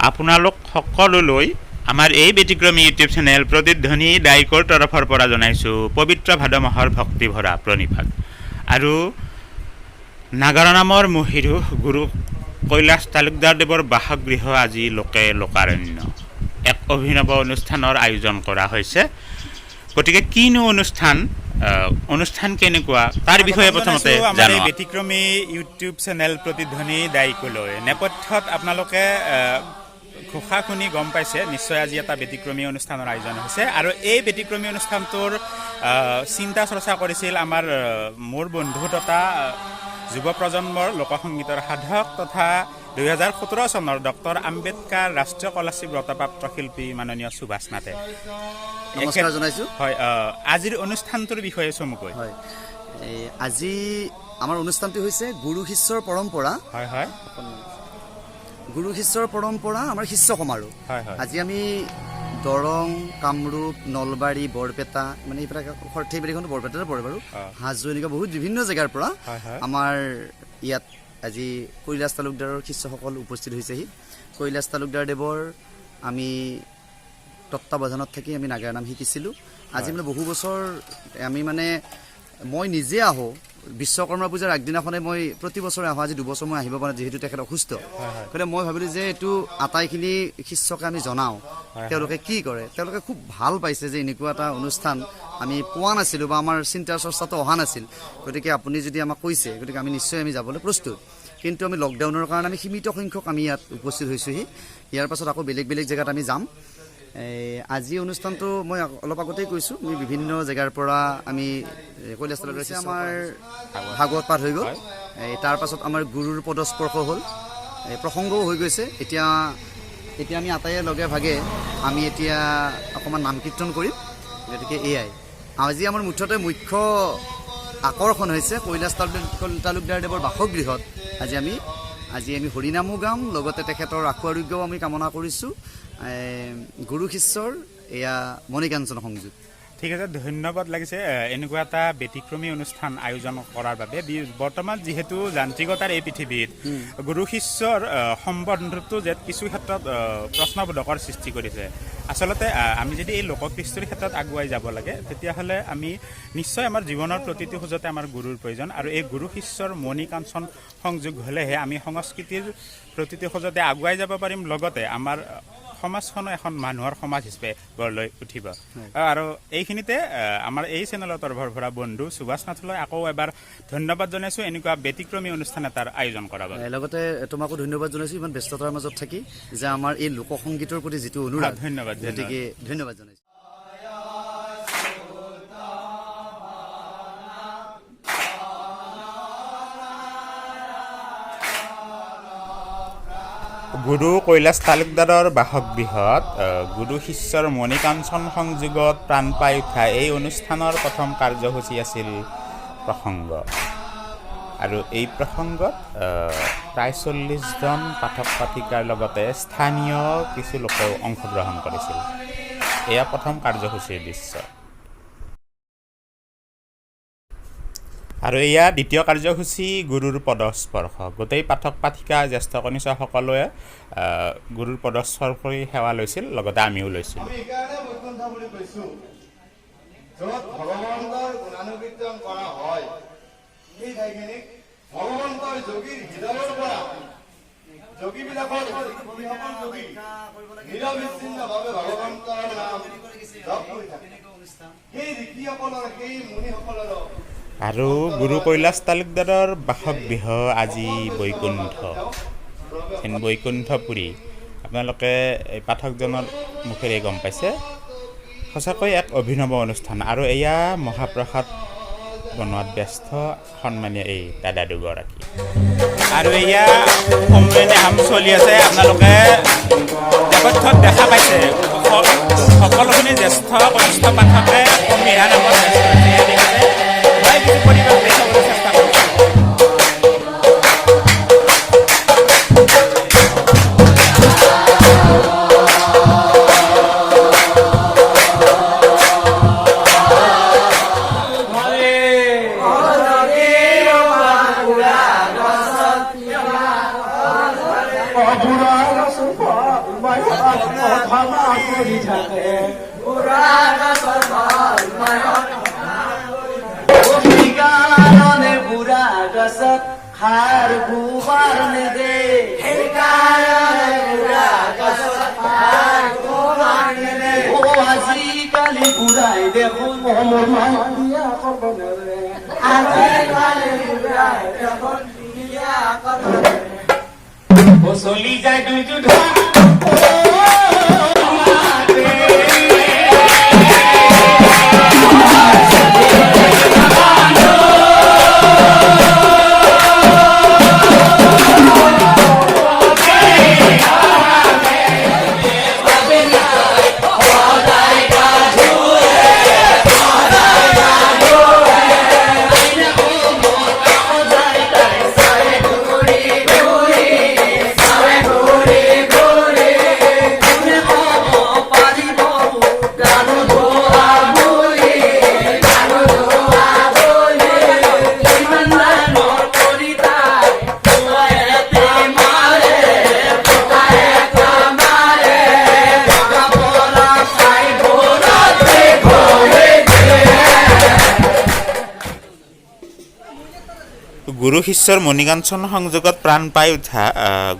আপোনালোক সকলোলৈ আমাৰ এই ব্যতিক্ৰমী ইউটিউব চেনেল প্ৰতিধ্বনি দায়কৰ তৰফৰ পৰা জনাইছোঁ পবিত্ৰ ভাদ মাহৰ ভক্তি ভৰা প্ৰণিপাত। আৰু নাগাৰা নামৰ মহিৰু গুৰু কৈলাশ তালুকদাৰ দেৱৰ বাসগৃহ আজি লোকে লোকাৰণ্য এক অভিনৱ অনুষ্ঠানৰ আয়োজন কৰা হৈছে। গতিকে কিনো অনুষ্ঠান কেনেকুৱা তাৰ বিষয়ে প্ৰথমতে আমাৰ এই ব্যতিক্ৰমী ইউটিউব চেনেল প্ৰতিধ্বনি দায়কলৈ নেপথ্যত আপোনালোকে ঘোষা শুনি গম পাইছে নিশ্চয় আজি এটা ব্যতিক্ৰমী অনুষ্ঠানৰ আয়োজন হৈছে। আৰু এই ব্যতিক্ৰমী অনুষ্ঠানটোৰ চিন্তা চৰ্চা কৰিছিল আমাৰ মোৰ বন্ধু তথা যুৱ প্ৰজন্মৰ লোকসংগীতৰ সাধক তথা 2017 চনৰ ডক্টৰ আম্বেদকাৰ ৰাষ্ট্ৰীয় কলাশ্ৰী বঁটাপ্ৰাপ্ত শিল্পী মাননীয় সুভাষ নাথে। নমস্কাৰ জনাইছোঁ। হয়, আজিৰ অনুষ্ঠানটোৰ বিষয়ে চমুকৈ। হয়, আজি আমাৰ অনুষ্ঠানটো হৈছে গুৰু শিষ্যৰ পৰম্পৰা। হয় হয়, গুৰু শিষ্যৰ পৰম্পৰা আমাৰ শিষ্য সমাৰোহ। হয় হয়, আজি আমি দৰং, কামৰূপ, নলবাৰী, বৰপেটা মানে এইবিলাক সৰ্থেবাৰীখনো বৰপেটাতে পৰে বাৰু, হাজো এনেকুৱা বহুত বিভিন্ন জেগাৰ পৰা আমাৰ ইয়াত আজি কৈলাশ তালুকদাৰৰ শিষ্যসকল উপস্থিত হৈছেহি। কৈলাশ তালুকদাৰ দেৱৰ আমি তত্বাৱধানত থাকি আমি নাগাৰা নাম শিকিছিলোঁ। আজি মানে বহু বছৰ আমি মানে মই নিজে আহোঁ বিশ্বকৰ্মা পূজাৰ আগদিনাখনে মই প্ৰতি বছৰে আহোঁ। আজি 2 বছৰ মই আহিব পৰা যিহেতু তেখেত অসুস্থ, গতিকে মই ভাবিলোঁ যে এইটো আটাইখিনি শিষ্যকে আমি জনাওঁ তেওঁলোকে কি কৰে। তেওঁলোকে খুব ভাল পাইছে যে এনেকুৱা এটা অনুষ্ঠান আমি পোৱা নাছিলোঁ বা আমাৰ চিন্তা চৰ্চাটো অহা নাছিল। গতিকে আপুনি যদি আমাক কৈছে গতিকে আমি নিশ্চয় আমি যাবলৈ প্ৰস্তুত। কিন্তু আমি লকডাউনৰ কাৰণে আমি সীমিত সংখ্যক আমি ইয়াত উপস্থিত হৈছোঁহি। ইয়াৰ পাছত আকৌ বেলেগ বেলেগ জেগাত আমি যাম। আজি অনুষ্ঠানটো মই অলপ আগতেই কৈছোঁ, আমি বিভিন্ন জেগাৰ পৰা আমি কৈলাশ তালুকদাৰ আমাৰ ভাগৱত পাঠ হৈ গ'ল। তাৰ পাছত আমাৰ গুৰুৰ পদস্পৰ্শ হ'ল, প্ৰসংগও হৈ গৈছে। এতিয়া আমি আটাইয়ে লগে ভাগে আমি এতিয়া অকণমান নাম কীৰ্তন কৰিম। গতিকে এয়াই আজি আমাৰ মুঠতে মুখ্য আকৰ্ষণ হৈছে কৈলাশ তালুকদাৰ দেৱৰ বাসগৃহত আজি আমি হৰিনামো গাম, লগতে তেখেতৰ আশু আৰোগ্যও আমি কামনা কৰিছোঁ। গুৰু শিষ্যৰ এয়া মণিকাঞ্চন সংযোগ। ঠিক আছে, ধন্যবাদ লাগিছে এনেকুৱা এটা ব্যতিক্ৰমী অনুষ্ঠান আয়োজন কৰাৰ বাবে। বৰ্তমান যিহেতু যান্ত্ৰিকতাৰ এই পৃথিৱীত গুৰু শিষ্যৰ সম্বন্ধটো যে কিছু ক্ষেত্ৰত প্ৰশ্নবোধকৰ সৃষ্টি কৰিছে। আচলতে আমি যদি এই লোককৃষ্টিৰ ক্ষেত্ৰত আগুৱাই যাব লাগে তেতিয়াহ'লে আমি নিশ্চয় আমাৰ জীৱনৰ প্ৰতিটো খোজতে আমাৰ গুৰুৰ প্ৰয়োজন। আৰু এই গুৰু শিষ্যৰ মণিকাঞ্চন সংযোগ হ'লেহে আমি সংস্কৃতিৰ প্ৰতিটো খোজতে আগুৱাই যাব পাৰিম, লগতে আমাৰ সমাজখনো এখন মানুহৰ সমাজ হিচাপে গঢ় লৈ উঠিব। আৰু এইখিনিতে আমাৰ এই চেনেলৰ তৰফৰ পৰা বন্ধু সুভাষ নাথলৈ আকৌ এবাৰ ধন্যবাদ জনাইছোঁ এনেকুৱা ব্যতিক্ৰমী অনুষ্ঠান এটাৰ আয়োজন কৰাৰ বাবে। লগতে তোমাকো ধন্যবাদ জনাইছোঁ ইমান ব্যস্ততাৰ মাজত থাকি যে আমাৰ এই লোকসংগীতৰ প্ৰতি যিটো অনুৰাগ। ধন্যবাদ, গতিকে ধন্যবাদ জনাইছোঁ। গুৰু কৈলাশ তালুকদাৰৰ বাসগৃহত গুৰু শিষ্যৰ মণিকাঞ্চন সংযোগত প্ৰাণ পাই উঠা এই অনুষ্ঠানৰ প্ৰথম কাৰ্যসূচী আছিল প্ৰসংগ। আৰু এই প্ৰসংগত প্ৰায় 40জন পাঠক পাঠিকাৰ লগতে স্থানীয় কিছু লোকেও অংশগ্ৰহণ কৰিছিল। এয়া প্ৰথম কাৰ্যসূচীৰ দৃশ্য। আৰু এয়া দ্বিতীয় কাৰ্যসূচী গুৰুৰ পদস্পৰ্শ। গোটেই পাঠক পাঠিকা জ্যেষ্ঠ কনিষ্ঠ সকলোৱে গুৰুৰ পদস্পৰ্শ কৰি সেৱা লৈছিল, লগতে আমিও লৈছিলোঁ। আৰু গুৰু কৈলাশ তালুকদাৰৰ বাসগৃহ আজি বৈকুণ্ঠপুৰী। আপোনালোকে এই পাঠকজনৰ মুখেৰে গম পাইছে। সঁচাকৈ এক অভিনৱ অনুষ্ঠান। আৰু এয়া মহাপ্ৰসাদ বনোৱাত ব্যস্ত সন্মানীয় এই দাদা দুগৰাকী। আৰু এয়া নাম চলি আছে, আপোনালোকে নেপথ্যত দেখা পাইছে সকলোখিনি জ্যেষ্ঠ কনিষ্ঠ পাঠকে নামত পৰিৱেশ দেখাবলৈ চেষ্টা কৰিছে। হার গুবার দে হে কারণে বুড়া গছত হার গুবার দে ও আজি কালি বুড়াই দেখুন মোহাম্মদ মাহিয়া করব রে আজি কালি বুড়াই দেখুন বিয়া করব ও চলি যায় দুইটো ধা গুৰু শিষ্যৰ মণিকাঞ্চন সংযোগত প্ৰাণ পাই উঠা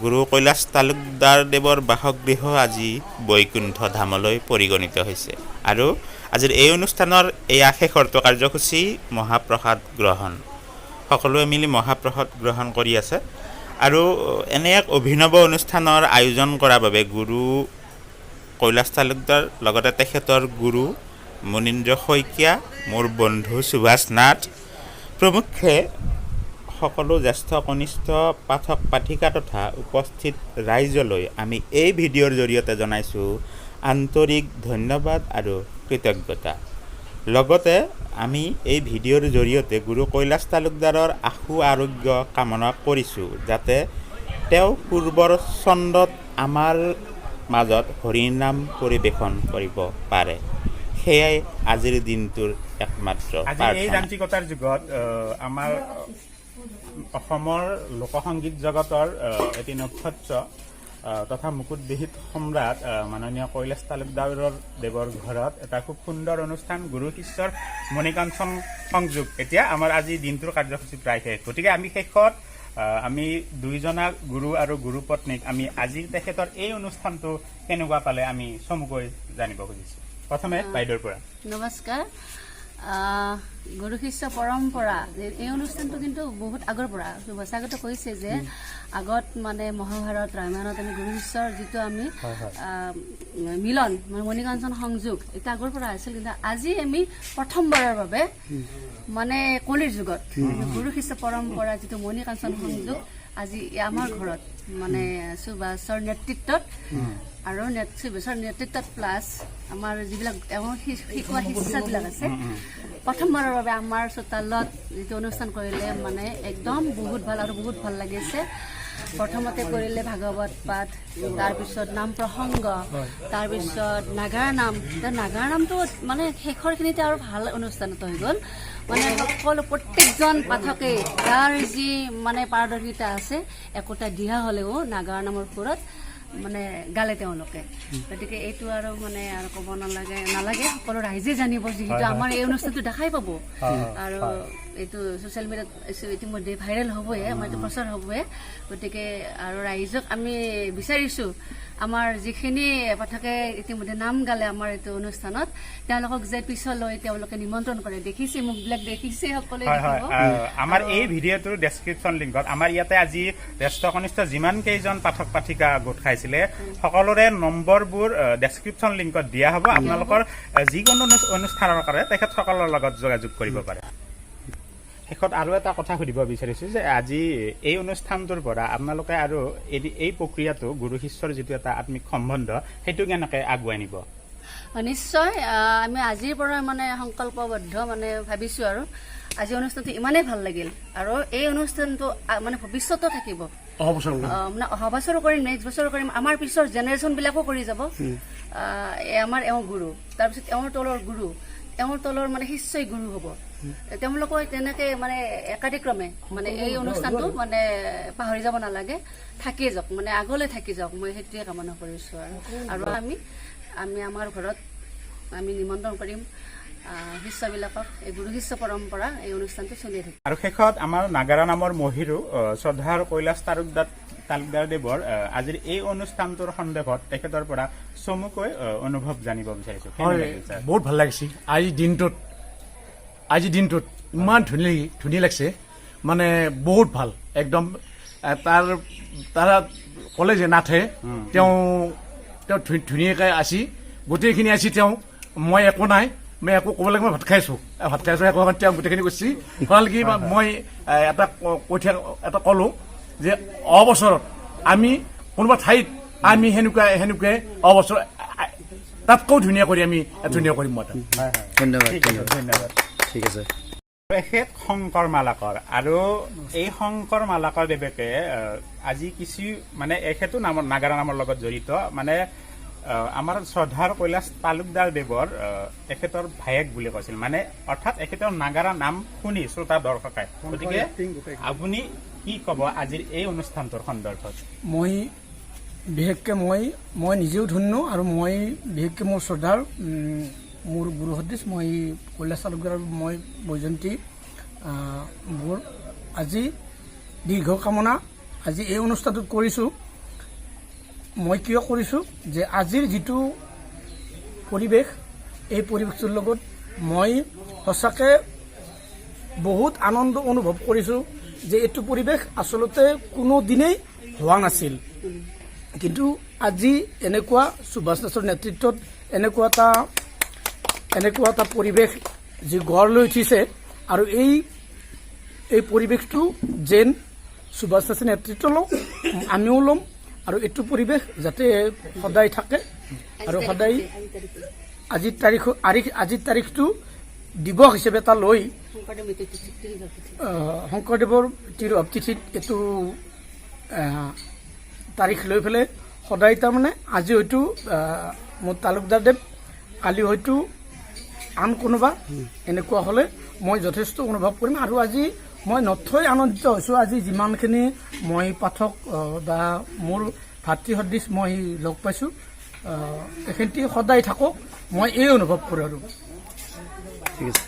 গুৰু কৈলাশ তালুকদাৰ দেৱৰ বাসগৃহ আজি বৈকুণ্ঠ ধামলৈ পৰিগণিত হৈছে আৰু আজিৰ এই অনুষ্ঠানৰ এয়া শেষৰটো কাৰ্যসূচী মহাপ্ৰসাদ গ্ৰহণ সকলোৱে মিলি মহাপ্ৰসাদ গ্ৰহণ কৰি আছে আৰু এনে এক অভিনৱ অনুষ্ঠানৰ আয়োজন কৰাৰ বাবে গুৰু কৈলাশ তালুকদাৰ লগতে তেখেতৰ গুৰু মুনীন্দ্ৰ শইকীয়া মোৰ বন্ধু সুভাষ নাথ প্ৰমুখ্যে সকলো জ্যেষ্ঠ কনিষ্ঠ পাঠক পাঠিকা তথা উপস্থিত ৰাইজলৈ আমি এই ভিডিঅ'ৰ জৰিয়তে জনাইছোঁ আন্তৰিক ধন্যবাদ আৰু কৃতজ্ঞতা লগতে আমি এই ভিডিঅ'ৰ জৰিয়তে গুৰু কৈলাশ তালুকদাৰৰ আশু আৰোগ্য কামনা কৰিছোঁ যাতে তেওঁ পূৰ্বৰ ছন্দত আমাৰ মাজত হৰিনাম পৰিৱেশন কৰিব পাৰে সেয়াই আজিৰ দিনটোৰ একমাত্ৰ এই যান্ত্ৰিকতাৰ যুগত আমাৰ অসমৰ লোকসংগীত জগতৰ এটি নক্ষত্ৰ তথা মুকুটবিহীত সম্ৰাট মাননীয় কৈলাশ তালুকদাৰৰ দেৱৰ ঘৰত এটা খুব সুন্দৰ অনুষ্ঠান গুৰু শিষ্যৰ মণিকাঞ্চন সংযোগ এতিয়া আমাৰ আজি দিনটোৰ কাৰ্যসূচী প্ৰায় শেষ গতিকে আমি শেষত আমি দুইজনা গুৰু আৰু গুৰু পত্নীক আমি আজি তেখেতৰ এই অনুষ্ঠানটো কেনেকুৱা পালে আমি চমুকৈ জানিব খুজিছোঁ প্ৰথমে বাইদেউৰ পৰা নমস্কাৰ গুৰু শিষ্য পৰম্পৰা এই অনুষ্ঠানটো কিন্তু বহুত আগৰ পৰা বচাগত কৈছে যে আগত মানে মহাভাৰত ৰামায়ণত আমি গুৰু শিষ্যৰ যিটো আমি মিলন মানে মণিকাঞ্চন সংযোগ এটা আগৰ পৰা আছিল কিন্তু আজি আমি প্ৰথমবাৰৰ বাবে মানে কলিৰ যুগত গুৰু শিষ্য পৰম্পৰা যিটো মণিকাঞ্চন সংযোগ আজি আমাৰ ঘৰত মানে সুভাষৰ নেতৃত্বত আৰু সুভাষৰ নেতৃত্বত প্লাছ আমাৰ যিবিলাক শিকোৱা শিষ্যবিলাক আছে প্ৰথমবাৰৰ বাবে আমাৰ চোতালত যিটো অনুষ্ঠান কৰিলে মানে একদম বহুত ভাল আৰু বহুত ভাল লাগিছে প্ৰথমতে কৰিলে ভাগৱত পাঠ তাৰপিছত নাম প্ৰসংগ তাৰপিছত নাগাৰা নামটো মানে শেষৰখিনিতে আৰু ভাল অনুষ্ঠানত হৈ গ'ল মানে সকলো প্ৰত্যেকজন পাঠকে যাৰ যি মানে পাৰদৰ্শিতা আছে একোটা দিহা হ'লেও নাগাৰা নামৰ সুৰত মানে গালে তেওঁলোকে গতিকে এইটো আৰু মানে আৰু ক'ব নালাগে সকলো ৰাইজে জানিব যিহেতু আমাৰ এই অনুষ্ঠানটো দেখাই পাব আৰু এইটো ছ'চিয়েল মিডিয়াত ইতিমধ্যে ভাইৰেল হ'বই আমাৰ এইটো প্ৰচাৰ হ'বই গতিকে আৰু ৰাইজক আমি বিচাৰিছোঁ আমাৰ যিখিনি পাঠকে ইতিমধ্যে নাম গালে আমাৰ এইটো অনুষ্ঠানত তেওঁলোকক যে পিছলৈ তেওঁলোকে নিমন্ত্ৰণ কৰে দেখিছে মুখবিলাক দেখিছে সকলোৱে আমাৰ এই ভিডিঅ'টোৰ ডেছক্ৰিপশ্যন লিংকত আমাৰ ইয়াতে আজি জ্যেষ্ঠ কনিষ্ঠ যিমান কেইজন পাঠক পাঠিকা গোট খাইছিলে সকলোৰে নম্বৰবোৰ ডেছক্ৰিপশ্যন লিংকত দিয়া হ'ব আপোনালোকৰ যিকোনো অনুষ্ঠানৰ কাৰণে তেখেতসকলৰ লগত যোগাযোগ কৰিব পাৰে শেষত আৰু এটা কথা সুধিব বিচাৰিছোঁ যে আজি এই অনুষ্ঠানটোৰ পৰা আপোনালোকে আৰু এই প্ৰক্ৰিয়াটো গুৰু শিষ্যৰ যিটো এটা আত্মিক সম্বন্ধ সেইটো কেনেকৈ আগুৱাই নিব নিশ্চয় আমি আজিৰ পৰা মানে সংকল্পবদ্ধ মানে ভাবিছোঁ আৰু আজি অনুষ্ঠানটো ইমানেই ভাল লাগিল আৰু এই অনুষ্ঠানটো মানে ভৱিষ্যতো থাকিব মানে অহা বছৰো কৰিম নেক্সট বছৰো কৰিম আমাৰ পিছৰ জেনেৰেশ্যনবিলাকো কৰি যাব আমাৰ এওঁ গুৰু তাৰপিছত এওঁৰ তলৰ গুৰু এওঁৰ তলৰ মানে শিষ্যই গুৰু হ'ব তেওঁলোকৰ তেনেকে মানে একাধিক্ৰমে মানে এই অনুষ্ঠানটো মানে পাহৰি যাব নালাগে, থাকি যাওক, মানে আগলৈ থাকি যাওক, মই সেইটোৱে কামনা কৰিছোঁ। আৰু আমি আমাৰ ঘৰত আমি নিমন্ত্ৰণ কৰিম শিষ্যবিলাকক, এই গুৰু শিষ্য পৰম্পৰা এই অনুষ্ঠানটো চলি থাকে। আৰু শেষত আমাৰ নাগাৰা নামৰ মহিৰো শ্ৰদ্ধাৰ কৈলাশ তালুকদাৰ দেৱৰ আজিৰ এই অনুষ্ঠানটোৰ সন্দৰ্ভত তেখেতৰ পৰা চমুকৈ অনুভৱ জানিব বিচাৰিছোঁ। বহুত ভাল লাগিছে। আজিৰ দিনটোত ইমান ধুনীয়া লাগছে, মানে বহুত ভাল একদম। তাৰ ক'লে যে নাথে তেওঁ ধুনীয়াকৈ আছি, গোটেইখিনি আছি। মই একো নাই, মই একো ক'ব লাগে, মই ভাত খাইছোঁ একো তেওঁ গোটেইখিনি কৈছি। কাৰণ কি মই এটা ক'লোঁ যে অবছৰত আমি কোনোবা ঠাইত আমি সেনেকুৱাই অবছৰ তাতকৈও ধুনীয়া কৰি আমি ধুনীয়া কৰিম। মই ধন্যবাদ। ঠিক আছে। এখেত শংকৰ মালাকৰ, আৰু এই শংকৰ মালাকৰ দেৱেকে আজি কিছু মানে এখেতো নাগাৰা নামৰ লগত জড়িত, মানে আমাৰ শ্ৰদ্ধাৰ কৈলাশ তালুকদাৰ দেৱৰ এখেতৰ ভায়েক বুলি কৈছিল, মানে অৰ্থাৎ এখেতৰ নাগাৰা নাম শুনি শ্ৰোতা দৰ্শকে। গতিকে আপুনি কি ক'ব আজিৰ এই অনুষ্ঠানটোৰ সন্দৰ্ভত? মই বিশেষকৈ মই নিজেও ধন্য, আৰু মই বিশেষকৈ মোৰ শ্ৰদ্ধাৰ মোৰ গুৰু সদৃশ মই কৈলাশ তালুকদাৰ, মই বৈজয়ন্তী মোৰ আজি দীৰ্ঘ কামনা আজি এই অনুষ্ঠানটোত কৰিছোঁ। মই কিয় কৰিছোঁ যে আজিৰ যিটো পৰিৱেশ, এই পৰিৱেশটোৰ লগত মই সঁচাকৈ বহুত আনন্দ অনুভৱ কৰিছোঁ, যে এইটো পৰিৱেশ আচলতে কোনো দিনেই হোৱা নাছিল। কিন্তু আজি এনেকুৱা সুভাষ দাসৰ নেতৃত্বত এনেকুৱা এটা পৰিৱেশ যি গঢ় লৈ উঠিছে, আৰু এই পৰিৱেশটো যেন সুভাষ দাসে নেতৃত্ব লওঁ, আমিও ল'ম, আৰু এইটো পৰিৱেশ যাতে সদায় থাকে। আৰু সদায় আজিৰ তাৰিখটো দিৱস হিচাপে এটা লৈ শংকৰদেৱৰ তিৰুভাৱ তিথিত এইটো তাৰিখ লৈ পেলাই সদায় তাৰমানে আজি হয়তো মোৰ তালুকদাৰ দেৱ, কালি হয়তো আন কোনোবা, এনেকুৱা হ'লে মই যথেষ্ট অনুভৱ কৰিম। আৰু আজি মই নথৈ আনন্দিত হৈছোঁ, আজি যিমানখিনি মই পাঠক বা মোৰ ভাতৃ সদৃশ মই লগ পাইছোঁ, এইখিনি সদায় থাকক, মই এই অনুভৱ কৰোঁ। আৰু ঠিক আছে।